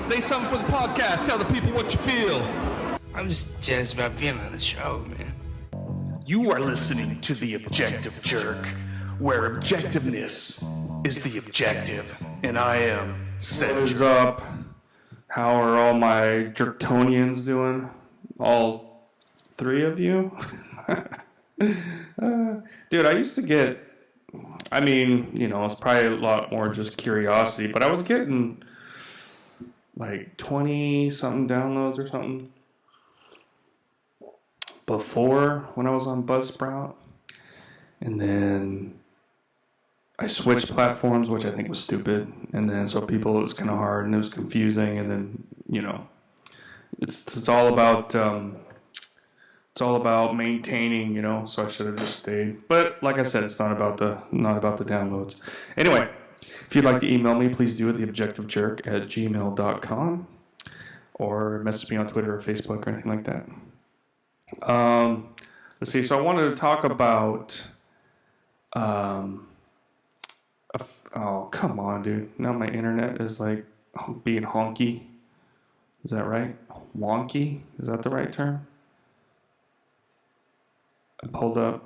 Say something for the podcast. Tell the people what you feel. I'm just jazzed about being on the show, man. You are listening to The Objective Jerk, where objectiveness is the objective, and I am said. What is up? How are all my Jerktonians doing? All three of you? Dude, I used to get, I mean, you know, it's probably a lot more just curiosity, but I was getting like 20-something downloads or something before when I was on Buzzsprout. And then I switched platforms, which I think was stupid. And then so it was kind of hard and it was confusing. And then, you know, it's all about maintaining, you know. So I should have just stayed. But like I said, it's not about the downloads. Anyway, if you'd like to email me, please do it, theobjectivejerk@gmail.com, or message me on Twitter or Facebook or anything like that. Let's see. So I wanted to talk about. Oh, come on, dude. Now my internet is like being honky. Is that right? Wonky? Is that the right term? I pulled up.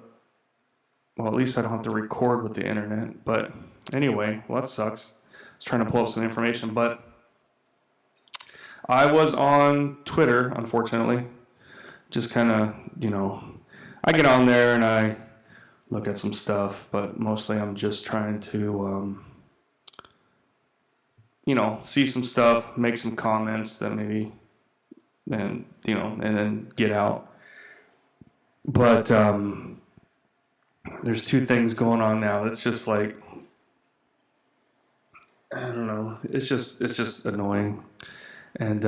Well, at least I don't have to record with the internet. But anyway, well, that sucks. I was trying to pull up some information, but I was on Twitter, unfortunately. Just kind of, you know, I get on there and I look at some stuff, but mostly I'm just trying to, you know, see some stuff, make some comments that maybe, and, you know, and then get out. But there's two things going on now. It's just like, I don't know. It's just annoying. And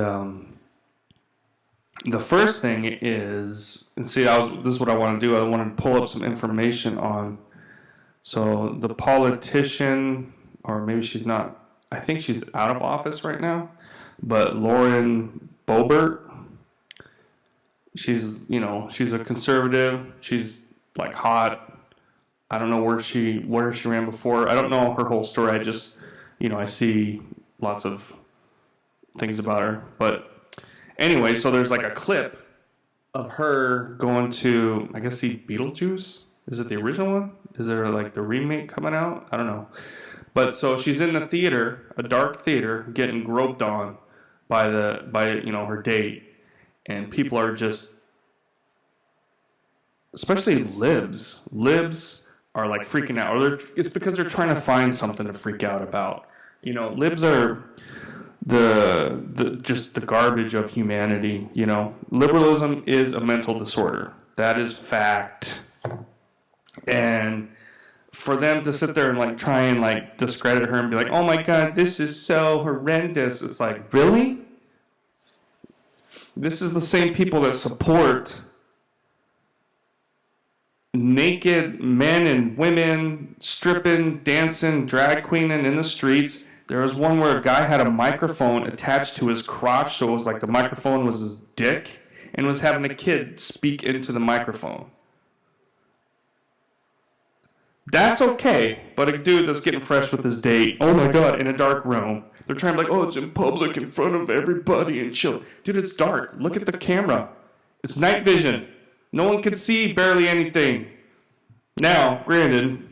the first thing is, and see, this is what I want to do. I want to pull up some information on. So the politician, or maybe she's not. I think she's out of office right now. But Lauren Bobert, she's a conservative. She's like hot. I don't know where she ran before. I don't know her whole story. I just, you know, I see lots of things about her. But anyway, so there's like a clip of her going to, I guess, see Beetlejuice. Is it the original one? Is there like the remake coming out? I don't know. But so she's in the theater, a dark theater, getting groped on by you know, her date, and people are just, especially libs are like freaking out, or it's because they're trying to find something to freak out about. You know, libs are just the garbage of humanity. You know, liberalism is a mental disorder. That is fact. And for them to sit there and like try and like discredit her and be like, oh my God, this is so horrendous. It's like, really? This is the same people that support naked men and women stripping, dancing, drag queening in the streets. There was one where a guy had a microphone attached to his crotch, so it was like the microphone was his dick, and was having a kid speak into the microphone. That's okay, but a dude that's getting fresh with his date, oh my God, in a dark room, they're trying to be like, oh, it's in public in front of everybody and chill. Dude, it's dark. Look at the camera. It's night vision. No one can see barely anything. Now, granted,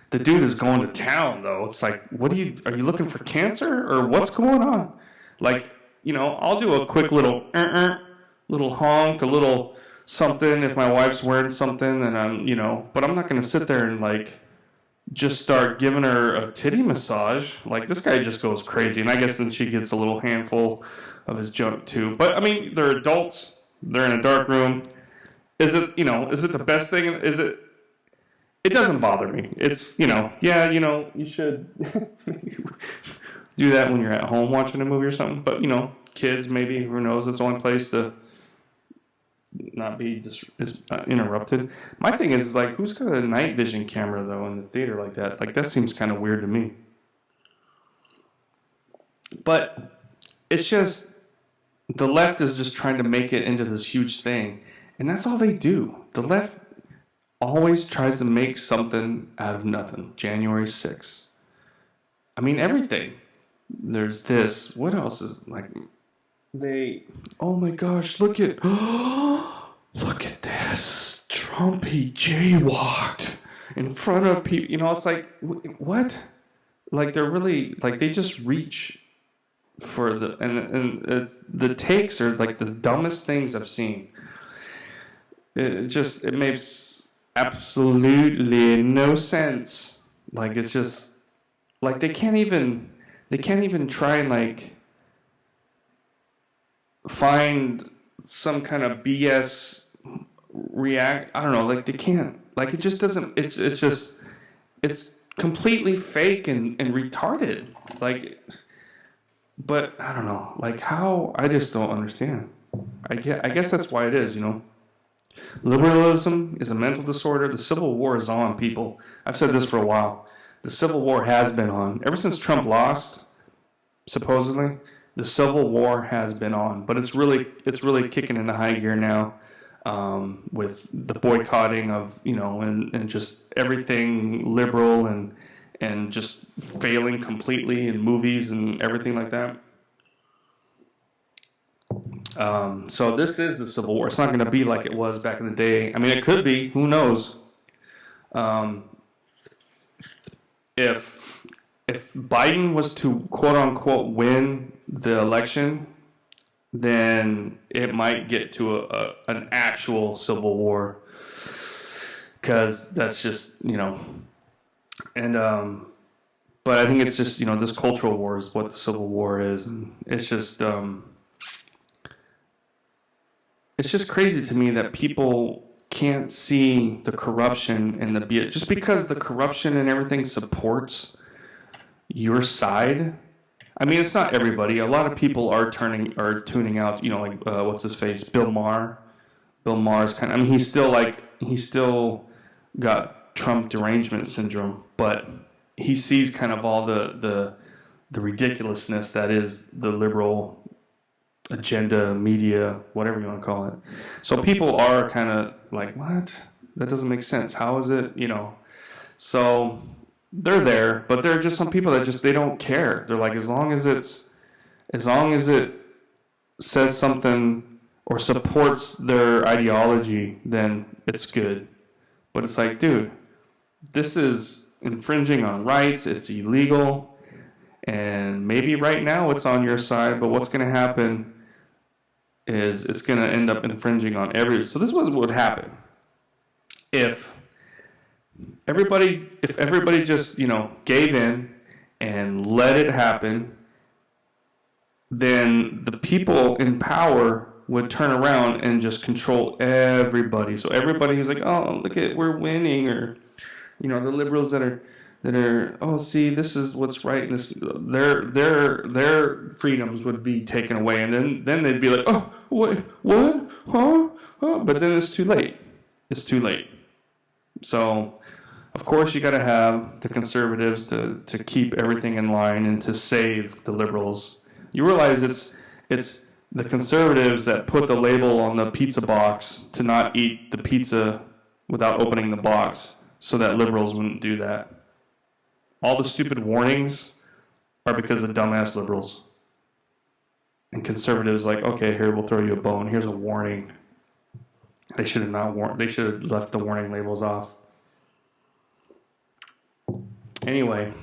the dude is going to town, though. It's like, are you looking for cancer, or what's going on? Like, you know, I'll do a quick little honk, a little something if my wife's wearing something, and I'm, you know, but I'm not going to sit there and, like, just start giving her a titty massage. Like, this guy just goes crazy, and I guess then she gets a little handful of his junk, too. But, I mean, they're adults. They're in a dark room. Is it the best thing? It doesn't bother me. It's, you know, yeah, you know, you should do that when you're at home watching a movie or something. But, you know, kids, maybe, who knows, it's the only place to not be interrupted. My thing is, like, who's got a night vision camera, though, in the theater like that? Like, that seems kind of weird to me. But it's just, the left is just trying to make it into this huge thing. And that's all they do. The left always tries to make something out of nothing. January 6th. I mean, everything. There's this. What else is like? Oh my gosh! Look at look at this. Trump, he jaywalked in front of people. You know, it's like what? Like they're really like they just reach for the and it's, the takes are like the dumbest things I've seen. It makes absolutely no sense. Like it's just like they can't even try and like find some kind of BS react. I don't know. Like they can't. Like it just doesn't. It's completely fake and retarded. Like, but I don't know. Like how? I just don't understand. I guess that's why it is. You know. Liberalism is a mental disorder. The Civil War is on, people. I've said this for a while. The Civil War has been on. Ever since Trump lost, supposedly, the Civil War has been on. But it's really kicking into high gear now with the boycotting of, you know, and just everything liberal and just failing completely in movies and everything like that. So this is the Civil War. It's not going to be like it was back in the day. I mean, it could be. Who knows? If Biden was to quote unquote win the election, then it might get to an actual civil war. Because that's just, you know, and but I think it's just, you know, this cultural war is what the Civil War is. And it's just crazy to me that people can't see the corruption and just because the corruption and everything supports your side. I mean, it's not everybody. A lot of people are tuning out. You know, like what's his face, Bill Maher. Bill Maher's kind of. I mean, he's still got Trump derangement syndrome, but he sees kind of all the ridiculousness that is the liberal agenda, media, whatever you want to call it. So people are kind of like, what? That doesn't make sense. How is it? You know. So they're there, but there are just some people that they don't care. They're like, as long as it says something or supports their ideology, then it's good. But it's like, dude, this is infringing on rights. It's illegal. And maybe right now it's on your side, but what's going to happen is it's going to end up infringing on so this is what would happen if everybody just, you know, gave in and let it happen. Then the people in power would turn around and just control everybody. So everybody who's like, oh, look at, we're winning, or, you know, the liberals that are, oh, see, this is what's right. And their freedoms would be taken away. And then they'd be like, oh, wait, what? Huh? But then it's too late. It's too late. So, of course, you got to have the conservatives to keep everything in line and to save the liberals. You realize it's the conservatives that put the label on the pizza box to not eat the pizza without opening the box so that liberals wouldn't do that. All the stupid warnings are because of dumbass liberals. And conservatives like, okay, here, we'll throw you a bone. Here's a warning. They should have not warned. They should have left the warning labels off. Anyway.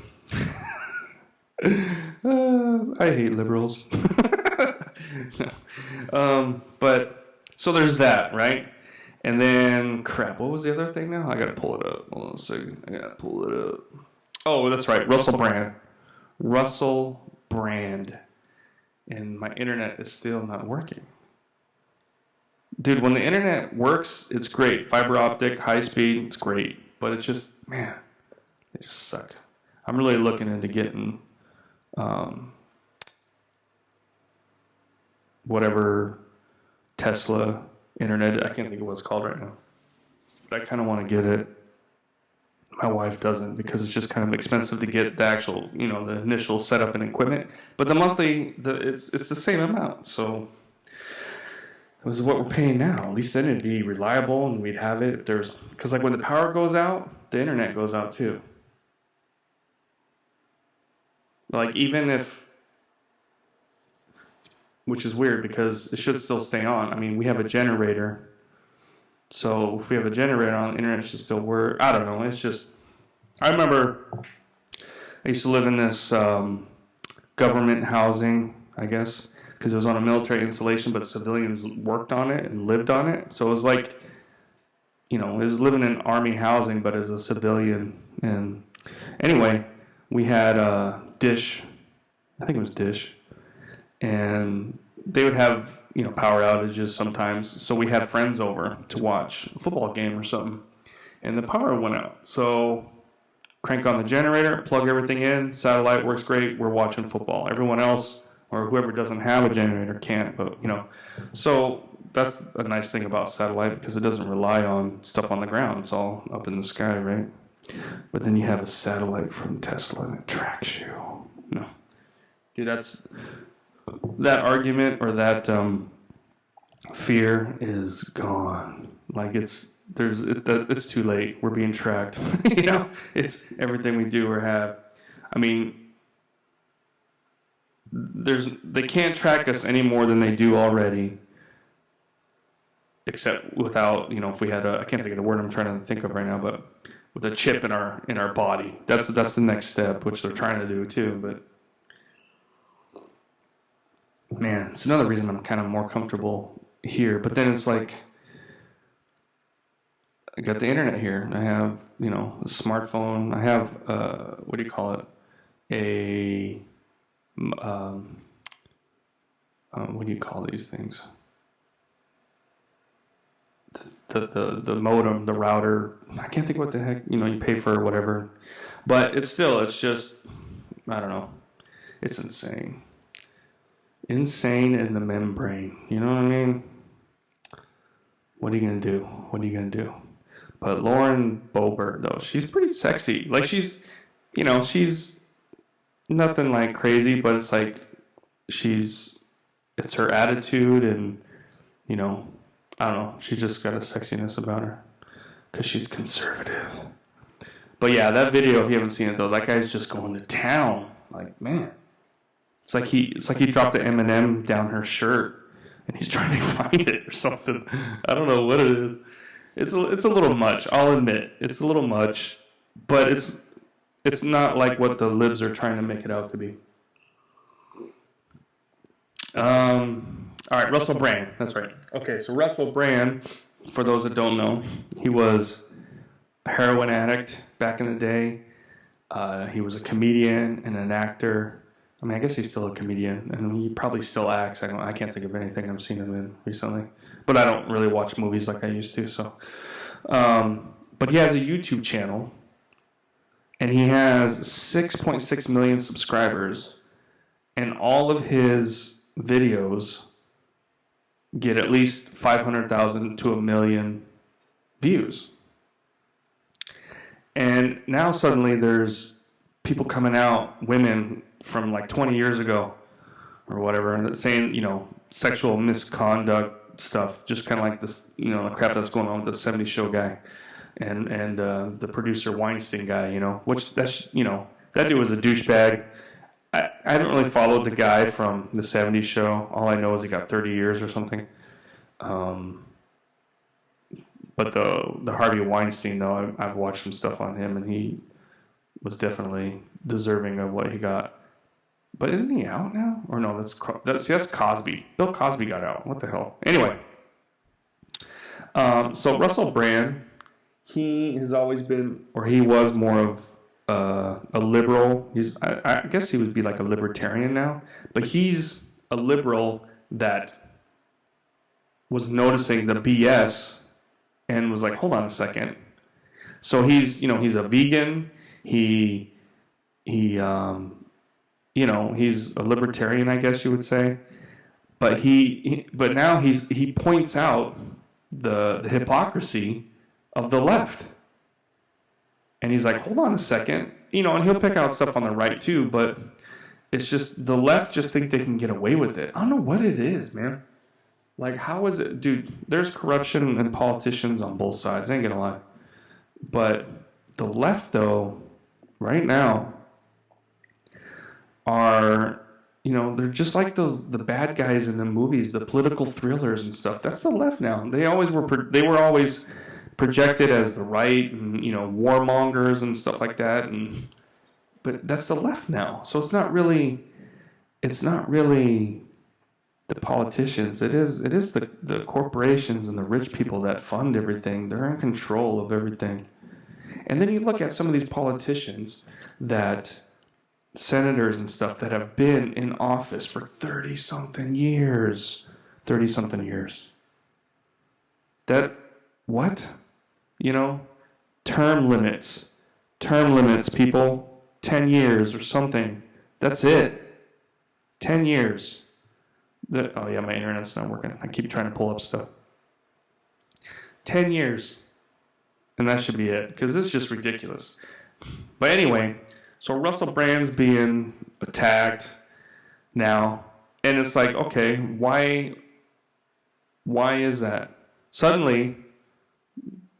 I hate liberals. But, so there's that, right? And then, crap, what was the other thing now? I gotta pull it up. Hold on a second. I gotta pull it up. Oh, that's right. Russell Brand. And my internet is still not working. Dude, when the internet works, it's great. Fiber optic, high speed, it's great. But it's just, man, they just suck. I'm really looking into getting whatever Tesla internet, I can't think of what it's called right now. But I kind of want to get it. My wife doesn't, because it's just kind of expensive to get the actual, you know, the initial setup and equipment. But the monthly, it's the same amount. So it was what we're paying now. At least then it'd be reliable and we'd have it. Because like when the power goes out, the internet goes out too. Like even if which is weird because it should still stay on. I mean, we have a generator. So if we have a generator on, the internet should still work. I don't know. It's just, I remember I used to live in this government housing, I guess, because it was on a military installation, but civilians worked on it and lived on it. So it was like, it was living in army housing, but as a civilian. And anyway, we had Dish, I think it was Dish, and they would have, power outages sometimes. So we had friends over to watch a football game or something, and the power went out. So crank on the generator, plug everything in, satellite works great, we're watching football. Everyone else, or whoever doesn't have a generator can't, but, So that's a nice thing about satellite because it doesn't rely on stuff on the ground. It's all up in the sky, right? But then you have a satellite from Tesla and it tracks you. No. Dude, that argument or that fear is gone. Like it's too late. We're being tracked. It's everything we do or have. I mean, they can't track us any more than they do already. Except without, if we had I can't think of the word I'm trying to think of right now, but with a chip in our body. That's the next step, which they're trying to do too. But man, it's another reason I'm kind of more comfortable here. But then it's like I got the internet here. I have, a smartphone. I have what do you call it? What do you call these things? The modem, the router. I can't think what the heck, you pay for or whatever. But it's just, I don't know. It's insane. Insane in the membrane. You know what I mean? What are you going to do? But Lauren Bobert, though, she's pretty sexy. Like, she's nothing like crazy, but it's like it's her attitude and, I don't know. She just got a sexiness about her because she's conservative. But yeah, that video, if you haven't seen it though, that guy's just going to town. Like, man, it's like he dropped the M&M down her shirt and he's trying to find it or something. I don't know what it is. It's a little much. I'll admit it's a little much, but it's not like what the libs are trying to make it out to be. All right, Russell Brand. That's right. Okay, so Russell Brand, for those that don't know, he was a heroin addict back in the day. He was a comedian and an actor. I mean, I guess he's still a comedian, and he probably still acts. I can't think of anything I've seen him in recently. But I don't really watch movies like I used to. So, but he has a YouTube channel, and he has 6.6 million subscribers, and all of his videos get at least 500,000 to 1 million views. And now suddenly there's people coming out, women from like 20 years ago or whatever, and saying, sexual misconduct stuff, just kind of like this, the crap that's going on with the 70s show guy and the producer Weinstein guy, which that dude was a douchebag. I haven't really followed the guy from the 70s show. All I know is he got 30 years or something. But the Harvey Weinstein, though, I've watched some stuff on him, and he was definitely deserving of what he got. But isn't he out now? Or no, that's Cosby. Bill Cosby got out. What the hell? Anyway. So Russell Brand, he has always been, or he was more of a liberal. I guess he would be like a libertarian now, but he's a liberal that was noticing the BS and was like, hold on a second. So he's a vegan. He's a libertarian, I guess you would say. But but now he points out the hypocrisy of the left. And he's like, hold on a second. And he'll pick out stuff on the right too, but it's just the left just think they can get away with it. I don't know what it is, man. Like, how is it? Dude, there's corruption in politicians on both sides. I ain't gonna lie. But the left, though, right now, are they're just like the bad guys in the movies, the political thrillers and stuff. That's the left now. They were always projected as the right, and warmongers and stuff like that, but that's the left now. So it's not really the politicians. It is the corporations and the rich people that fund everything. They're in control of everything. And then you look at some of these politicians, senators and stuff, that have been in office for 30-something years. 30-something years. What? Term limits. Term limits, people. 10 years or something. That's it. 10 years. Oh yeah, my internet's not working. I keep trying to pull up stuff. 10 years. And that should be it, because this is just ridiculous. But anyway, so Russell Brand's being attacked now. And it's like, okay, why is that? Suddenly,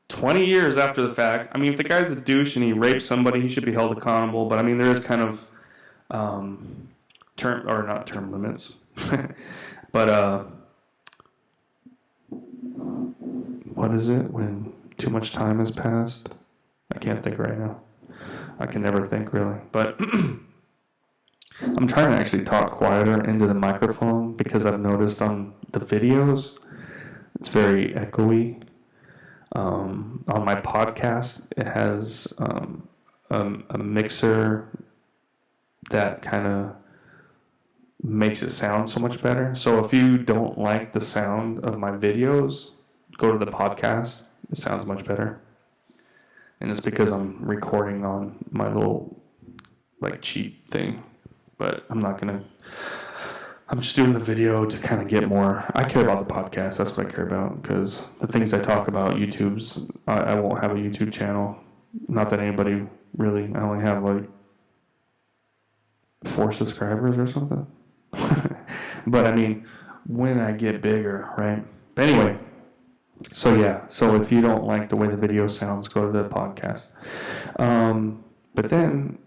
20 years after the fact, I mean, if the guy's a douche and he raped somebody, he should be held accountable. But I mean, there is kind of not term limits. But what is it when too much time has passed? I can't think right now. I can never think, really. But I'm trying to actually talk quieter into the microphone, because I've noticed on the videos it's very echoey. On my podcast, it has a mixer that kind of makes it sound so much better. So if you don't like the sound of my videos, go to the podcast. It sounds much better. And it's because I'm recording on my little cheap thing. But I'm just doing the video to kind of get more. I care about the podcast. That's what I care about, because the things I talk about, I won't have a YouTube channel. Not that anybody really, I only have 4 subscribers or something. But I mean, when I get bigger, right? But anyway, so yeah. So if you don't like the way the video sounds, go to the podcast. But then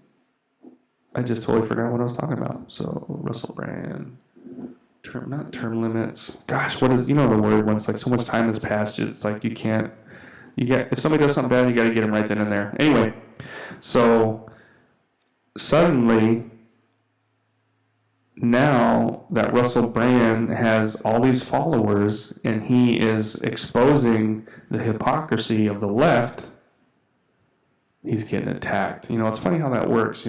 I just totally forgot what I was talking about. So Russell Brand, not term limits. Gosh, what is the word when it's so much time has passed? It's like if somebody does something bad, you got to get them right then and there. Anyway, so suddenly, now that Russell Brand has all these followers and he is exposing the hypocrisy of the left, he's getting attacked. It's funny how that works,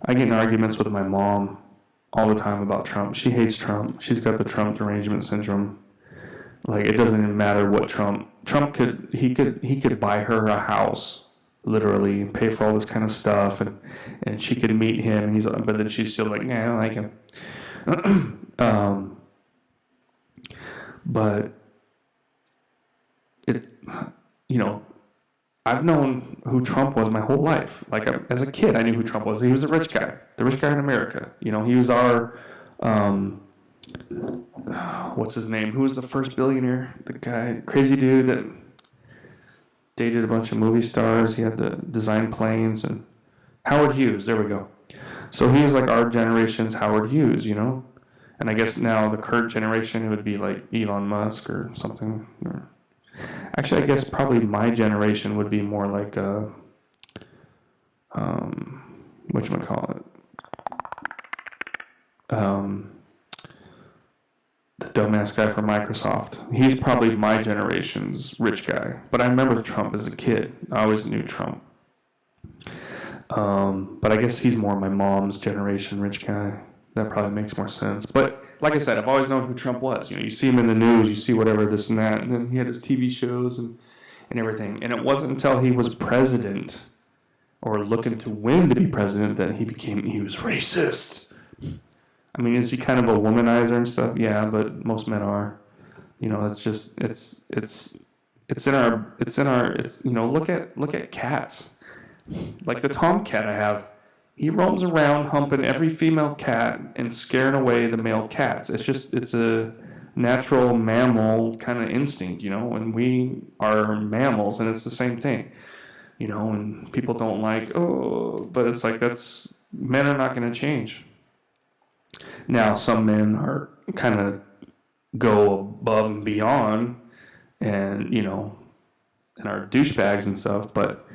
I get in arguments with my mom all the time about Trump. She hates Trump. She's got the Trump derangement syndrome. It doesn't even matter what Trump could buy her a house, literally, and pay for all this kind of stuff, and she could meet him, and but then she's still like, nah, I don't like him. But I've known who Trump was my whole life. As a kid, I knew who Trump was. He was the rich guy in America. He was our what's his name? Who was the first billionaire? The guy, crazy dude that dated a bunch of movie stars. He had to design planes. And Howard Hughes, there we go. So he was our generation's Howard Hughes, And I guess now the current generation would be Elon Musk or something. Actually, I guess probably my generation would be more whatchamacallit? The dumbass guy from Microsoft. He's probably my generation's rich guy. But I remember Trump as a kid. I always knew Trump. But I guess he's more my mom's generation rich guy. That probably makes more sense. But like I said, I've always known who Trump was. You see him in the news, you see whatever, this and that. And then he had his TV shows and everything. And it wasn't until he was president, or looking to win to be president, that he was racist. I mean, is he kind of a womanizer and stuff? Yeah, but most men are. It's just it's in our look at cats. The tomcat I have. He roams around humping every female cat and scaring away the male cats. It's a natural mammal kind of instinct, and we are mammals, and it's the same thing, and people don't but it's Men are not going to change. Now, some men are kind of go above and beyond and, and are douchebags and stuff, but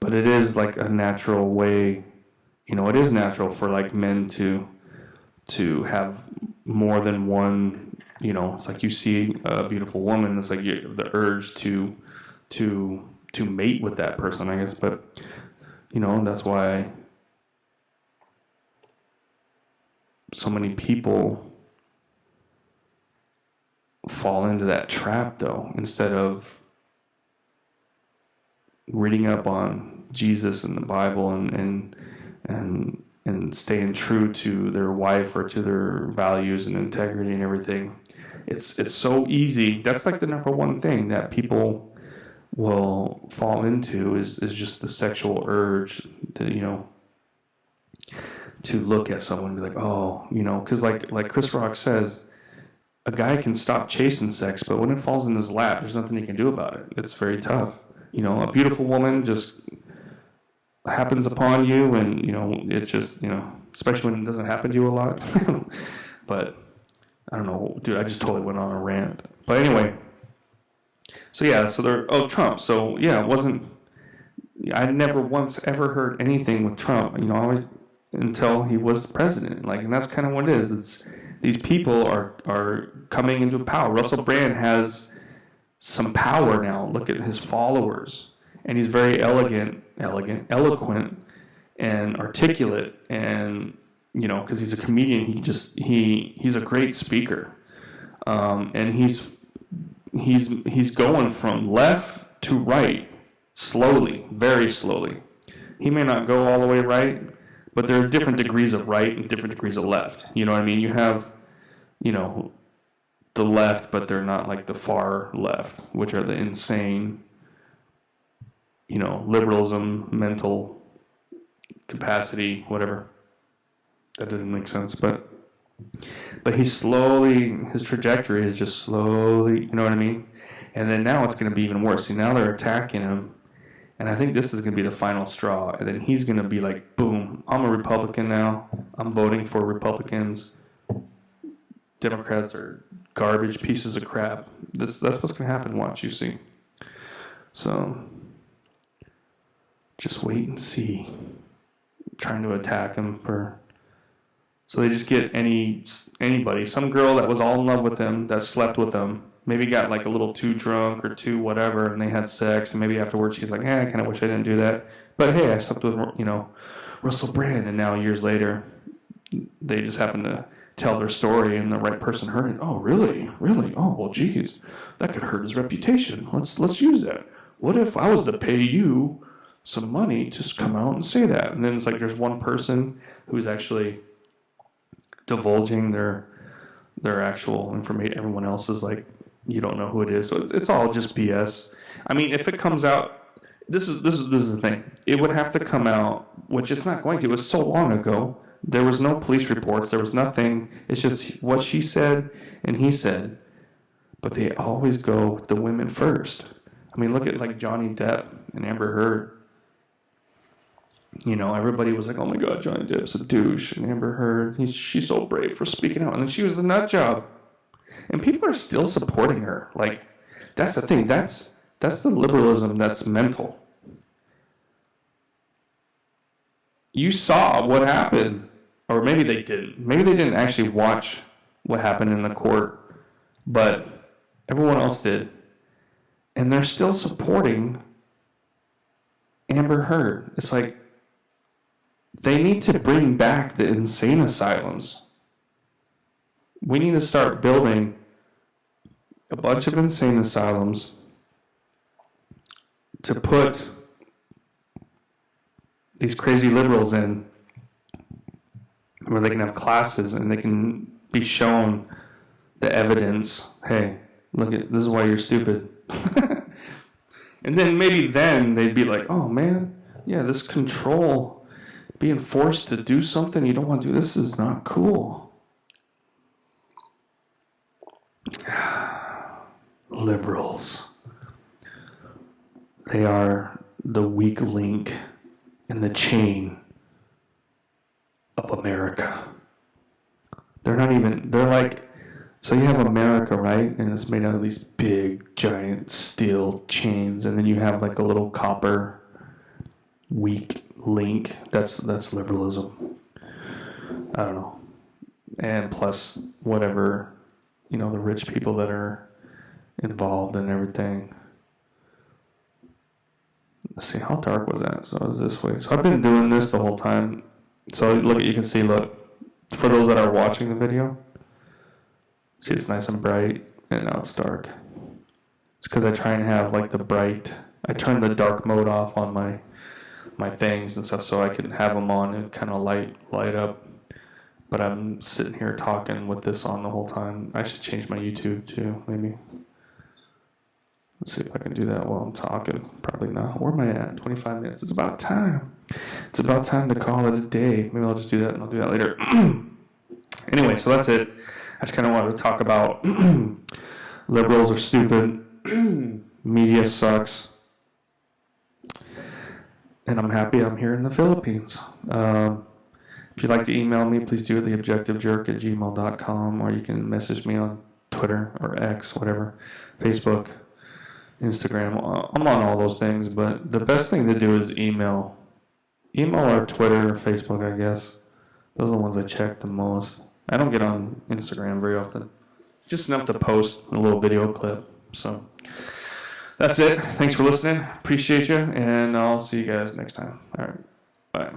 it is like a natural way, it is natural for like men to have more than one, it's like you see a beautiful woman, it's like the urge to mate with that person, I guess, but, that's why so many people fall into that trap, though, instead of reading up on Jesus and the Bible and staying true to their wife or to their values and integrity and everything. It's so easy. That's like the number one thing that people will fall into is just the sexual urge to, to look at someone and be like, oh, because like Chris Rock says, a guy can stop chasing sex, but when it falls in his lap, there's nothing he can do about it. It's very tough. A beautiful woman just happens upon you, and, it's just, especially when it doesn't happen to you a lot. But I don't know, dude, I just totally went on a rant. But anyway, Trump. So, I never once ever heard anything with Trump, always until he was president. And that's kind of what it is. It's these people are coming into power. Russell Brand has some power now. Look at his followers. And he's very eloquent, and articulate, and, because he's a comedian, he's a great speaker. And he's going from left to right, slowly, very slowly. He may not go all the way right, but there are different degrees of right and different degrees of left. You know what I mean? You have, the left, but they're not like the far left, which are the insane, liberalism, mental capacity, whatever. That didn't make sense, but his trajectory is just slowly, you know what I mean? And then now it's going to be even worse. See, now they're attacking him, and I think this is going to be the final straw. And then he's going to be like, boom, I'm a Republican now. I'm voting for Republicans. Democrats are garbage pieces of crap. That's what's going to happen. Watch, you see. So just wait and see. Trying to attack him so they just get anybody, some girl that was all in love with him, that slept with him, maybe got like a little too drunk or too whatever, and they had sex, and maybe afterwards she's like, I kind of wish I didn't do that, but hey, I slept with Russell Brand, and now years later they just happen to tell their story, and the right person heard it. Oh, really? Oh, well, geez, that could hurt his reputation. Let's use that. What if I was to pay you some money to come out and say that? And then it's like there's one person who's actually divulging their actual information. Everyone else is like, you don't know who it is. So it's all just BS. I mean, if it comes out, this is the thing. It would have to come out, which it's not going to. It was so long ago. There was no police reports. There was nothing. It's just what she said and he said. But they always go with the women first. I mean, look at like Johnny Depp and Amber Heard. Everybody was like, oh my God, Johnny Depp's a douche. And Amber Heard, she's so brave for speaking out. And then she was the nut job. And people are still supporting her. Like, that's the thing. That's the liberalism that's mental. You saw what happened. Or maybe they didn't. Maybe they didn't actually watch what happened in the court. But everyone else did. And they're still supporting Amber Heard. It's like, they need to bring back the insane asylums. We need to start building a bunch of insane asylums to put these crazy liberals in, where they can have classes and they can be shown the evidence. Hey, this is why you're stupid. And then maybe then they'd be like, oh man, yeah, this control, being forced to do something you don't want to do, this is not cool. Liberals. They are the weak link in the chain of America. They're like, so you have America, right? And it's made out of these big, giant steel chains. And then you have like a little copper weak link. That's liberalism. I don't know. And plus whatever, the rich people that are involved in everything. Let's see, how dark was that? So it was this way. So I've been doing this the whole time. So you can see, for those that are watching the video, see it's nice and bright, and now it's dark. It's because I try and have I turn the dark mode off on my things and stuff so I can have them on and kind of light up. But I'm sitting here talking with this on the whole time. I should change my YouTube too, maybe. Let's see if I can do that while I'm talking. Probably not. Where am I at? 25 minutes. It's about time. It's about time to call it a day. Maybe I'll just do that and I'll do that later. Anyway, so that's it. I just kind of wanted to talk about liberals are stupid. Media sucks. And I'm happy I'm here in the Philippines. If you'd like to email me, please do it, theobjectivejerk@gmail.com, or you can message me on Twitter or X, whatever, Facebook, Instagram. I'm on all those things, but the best thing to do is email. Email or Twitter or Facebook, I guess. Those are the ones I check the most. I don't get on Instagram very often. Just enough to post a little video clip. So that's it. Thanks for listening. Appreciate you, and I'll see you guys next time. All right. Bye.